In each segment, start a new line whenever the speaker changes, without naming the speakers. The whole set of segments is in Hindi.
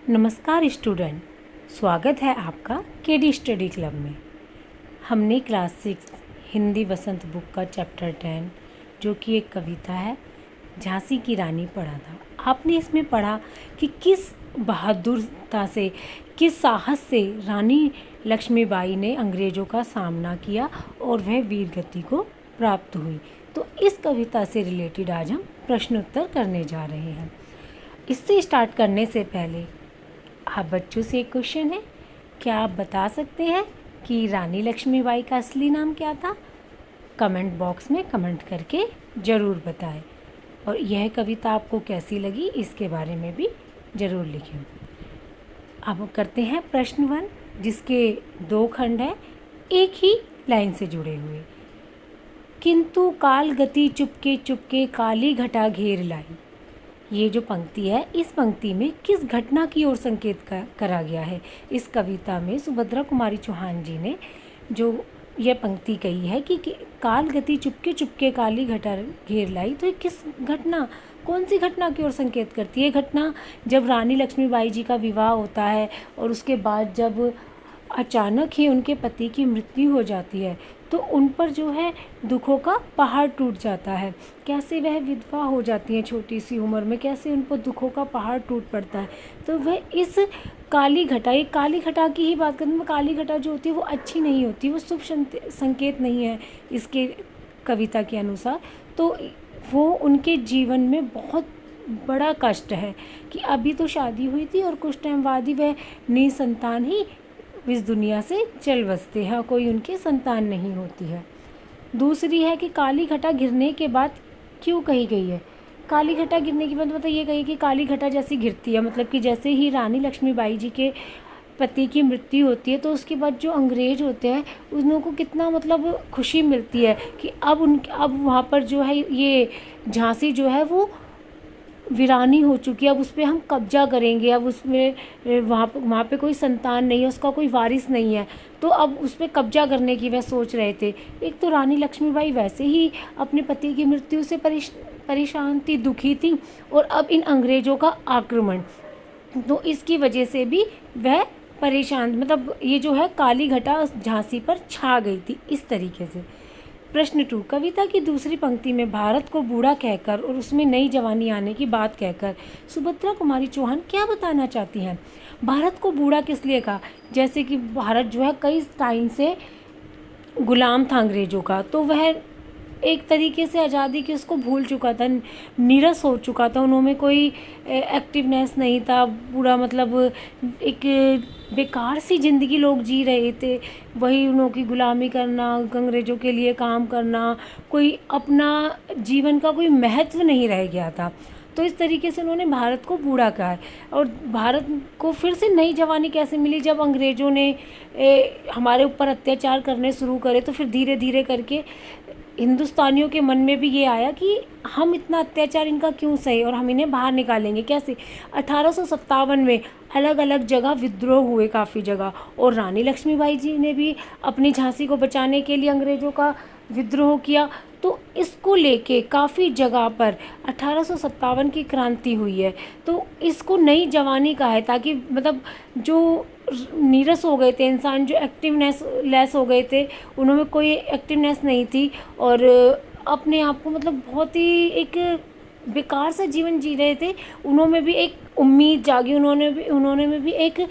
नमस्कार स्टूडेंट, स्वागत है आपका केडी स्टडी क्लब में। हमने क्लास 6 हिंदी वसंत बुक का चैप्टर 10 जो कि एक कविता है झांसी की रानी पढ़ा था। आपने इसमें पढ़ा कि किस बहादुरता से, किस साहस से रानी लक्ष्मीबाई ने अंग्रेज़ों का सामना किया और वह वीर गति को प्राप्त हुई। तो इस कविता से रिलेटेड आज हम प्रश्नोत्तर करने जा रहे हैं। इससे स्टार्ट करने से पहले आप बच्चों से एक क्वेश्चन है, क्या आप बता सकते हैं कि रानी लक्ष्मीबाई का असली नाम क्या था? कमेंट बॉक्स में कमेंट करके ज़रूर बताएं। और यह कविता आपको कैसी लगी इसके बारे में भी ज़रूर लिखें। अब करते हैं प्रश्न 1, जिसके 2 खंड हैं एक ही लाइन से जुड़े हुए। किंतु काल गति चुपके चुपके काली घटा घेर लाई। ये जो पंक्ति है, इस पंक्ति में किस घटना की ओर संकेत करा गया है? इस कविता में सुभद्रा कुमारी चौहान जी ने जो यह पंक्ति कही है कि काल गति चुपके चुपके काली घटा घेर लाई, तो ये किस घटना, कौन सी घटना की ओर संकेत करती है? घटना जब रानी लक्ष्मीबाई जी का विवाह होता है और उसके बाद जब अचानक ही उनके पति की मृत्यु हो जाती है तो उन पर जो है दुखों का पहाड़ टूट जाता है। कैसे वह विधवा हो जाती हैं छोटी सी उम्र में, कैसे उन पर दुखों का पहाड़ टूट पड़ता है। तो वह इस काली घटा, ये काली घटा की ही बात करें, काली घटा जो होती है वो अच्छी नहीं होती, वो शुभ संकेत नहीं है इसके कविता के अनुसार। तो वो उनके जीवन में बहुत बड़ा कष्ट है कि अभी तो शादी हुई थी और कुछ टाइम बाद ही वह निसंतान ही इस दुनिया से चल बसते हैं, कोई उनके संतान नहीं होती है। दूसरी है कि काली घटा गिरने के बाद क्यों कही गई है? काली घटा गिरने के बाद मतलब ये कही कि काली घटा जैसी गिरती है, मतलब कि जैसे ही रानी लक्ष्मीबाई जी के पति की मृत्यु होती है तो उसके बाद जो अंग्रेज होते हैं उन लोगों को कितना मतलब खुशी मिलती है कि अब वहाँ पर जो है ये झांसी जो है वो वीरानी हो चुकी है, अब उस पर हम कब्जा करेंगे, अब उसमें वहाँ पे कोई संतान नहीं है, उसका कोई वारिस नहीं है, तो अब उस पर कब्जा करने की वह सोच रहे थे। एक तो रानी लक्ष्मीबाई वैसे ही अपने पति की मृत्यु से परेशान थी, दुखी थी, और अब इन अंग्रेज़ों का आक्रमण, तो इसकी वजह से भी वह परेशान, मतलब ये जो है काली घटा झांसी पर छा गई थी इस तरीके से। प्रश्न 2, कविता की दूसरी पंक्ति में भारत को बूढ़ा कहकर और उसमें नई जवानी आने की बात कहकर सुभद्रा कुमारी चौहान क्या बताना चाहती हैं? भारत को बूढ़ा किस लिए कहा? जैसे कि भारत जो है कई टाइम से गुलाम था अंग्रेज़ों का, तो वह एक तरीके से आज़ादी की उसको भूल चुका था, नीरस हो चुका था, उन्होंने कोई एक्टिवनेस नहीं था, पूरा मतलब एक बेकार सी ज़िंदगी लोग जी रहे थे, वही उन्हों की गुलामी करना, अंग्रेज़ों के लिए काम करना, कोई अपना जीवन का कोई महत्व नहीं रह गया था। तो इस तरीके से उन्होंने भारत को बूढ़ा कहा है। और भारत को फिर से नई जवानी कैसे मिली? जब अंग्रेज़ों ने हमारे ऊपर अत्याचार करने शुरू करे तो फिर धीरे धीरे करके हिंदुस्तानियों के मन में भी ये आया कि हम इतना अत्याचार इनका क्यों सहे और हम इन्हें बाहर निकालेंगे कैसे। 1857 में अलग अलग जगह विद्रोह हुए काफ़ी जगह, और रानी लक्ष्मीबाई जी ने भी अपनी झांसी को बचाने के लिए अंग्रेज़ों का विद्रोह किया। तो इसको लेके काफ़ी जगह पर 1857 की क्रांति हुई है, तो इसको नई जवानी का है, ताकि मतलब जो नीरस हो गए थे इंसान, जो एक्टिवनेस लेस हो गए थे, उन्होंने कोई एक्टिवनेस नहीं थी और अपने आप को मतलब बहुत ही एक बेकार सा जीवन जी रहे थे, उन्होंने भी एक उम्मीद जागी, उन्होंने में भी एक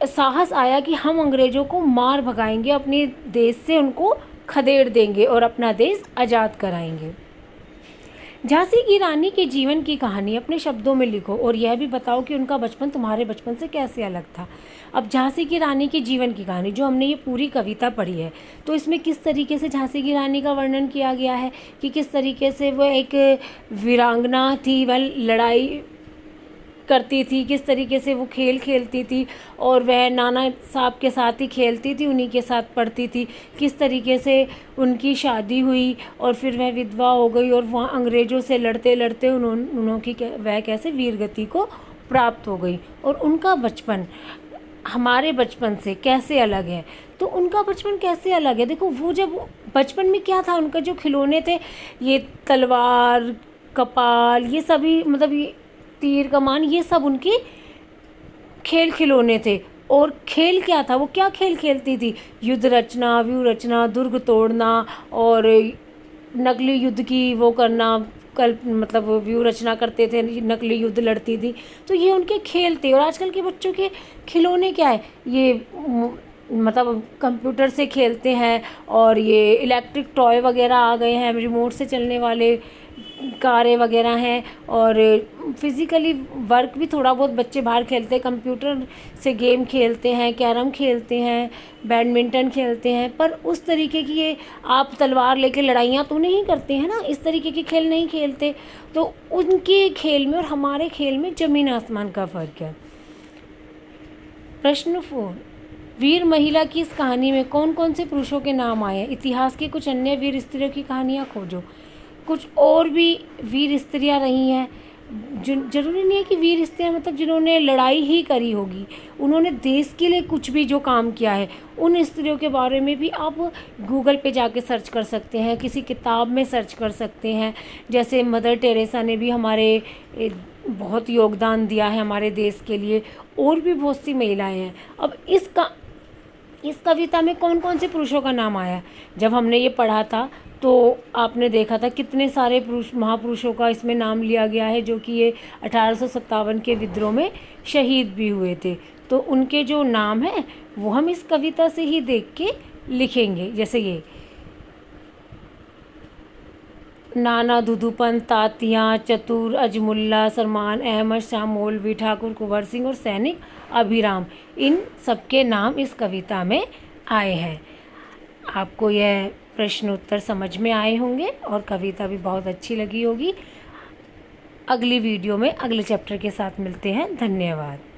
साहस आया कि हम अंग्रेज़ों को मार भगाएंगे, अपने देश से उनको खदेड़ देंगे और अपना देश आज़ाद कराएंगे। झांसी की रानी के जीवन की कहानी अपने शब्दों में लिखो और यह भी बताओ कि उनका बचपन तुम्हारे बचपन से कैसे अलग था। अब झांसी की रानी के जीवन की कहानी, जो हमने ये पूरी कविता पढ़ी है, तो इसमें किस तरीके से झांसी की रानी का वर्णन किया गया है कि किस तरीके से वह एक वीरांगना थी, वह लड़ाई करती थी, किस तरीके से वो खेल खेलती थी और वह नाना साहब के साथ ही खेलती थी, उन्हीं के साथ पढ़ती थी, किस तरीके से उनकी शादी हुई और फिर वह विधवा हो गई और वहाँ अंग्रेज़ों से लड़ते लड़ते वह कैसे वीरगति को प्राप्त हो गई, और उनका बचपन हमारे बचपन से कैसे अलग है। तो उनका बचपन कैसे अलग है, देखो वो जब बचपन में क्या था, उनका जो खिलौने थे, ये तलवार, कपाल, ये सभी मतलब ये तीर कमान, ये सब उनके खेल खिलौने थे। और खेल क्या था, वो क्या खेल खेलती थी? युद्ध रचना, व्यू रचना, दुर्ग तोड़ना और नकली युद्ध की वो करना, मतलब व्यू रचना करते थे, नकली युद्ध लड़ती थी। तो ये उनके खेल थे। और आजकल के बच्चों के खिलौने क्या है? ये मतलब कंप्यूटर से खेलते हैं, और ये इलेक्ट्रिक टॉय वगैरह आ गए हैं, रिमोट से चलने वाले कारें वगैरह हैं। और फिज़िकली वर्क भी थोड़ा बहुत बच्चे बाहर खेलते हैं, कंप्यूटर से गेम खेलते हैं, कैरम खेलते हैं, बैडमिंटन खेलते हैं। पर उस तरीके की ये आप तलवार लेके लड़ाइयाँ तो नहीं करते हैं ना, इस तरीके के खेल नहीं खेलते। तो उनके खेल में और हमारे खेल में ज़मीन आसमान का फ़र्क है। प्रश्न 4, वीर महिला की इस कहानी में कौन कौन से पुरुषों के नाम आए हैं? इतिहास की कुछ अन्य वीर स्त्रियों की कहानियाँ खोजो। कुछ और भी वीर स्त्रियाँ रही हैं, जरूरी नहीं है कि वीर स्त्रियाँ मतलब जिन्होंने लड़ाई ही करी होगी, उन्होंने देश के लिए कुछ भी जो काम किया है, उन स्त्रियों के बारे में भी आप गूगल पे जाके सर्च कर सकते हैं, किसी किताब में सर्च कर सकते हैं। जैसे मदर टेरेसा ने भी हमारे बहुत योगदान दिया है हमारे देश के लिए। और भी बहुत सी महिलाएं हैं। अब इस कविता में कौन कौन से पुरुषों का नाम आया? जब हमने ये पढ़ा था तो आपने देखा था कितने सारे महापुरुषों का इसमें नाम लिया गया है, जो कि ये 1857 के विद्रोह में शहीद भी हुए थे। तो उनके जो नाम हैं वो हम इस कविता से ही देख के लिखेंगे। जैसे ये नाना दुदुपन, तातिया, चतुर, अजमुल्ला, सरमान अहमद, शाह मौलवी, ठाकुर कुंवर सिंह और सैनिक अभिराम, इन सबके नाम इस कविता में आए हैं। आपको यह प्रश्न उत्तर समझ में आए होंगे और कविता भी बहुत अच्छी लगी होगी। अगली वीडियो में अगले चैप्टर के साथ मिलते हैं। धन्यवाद।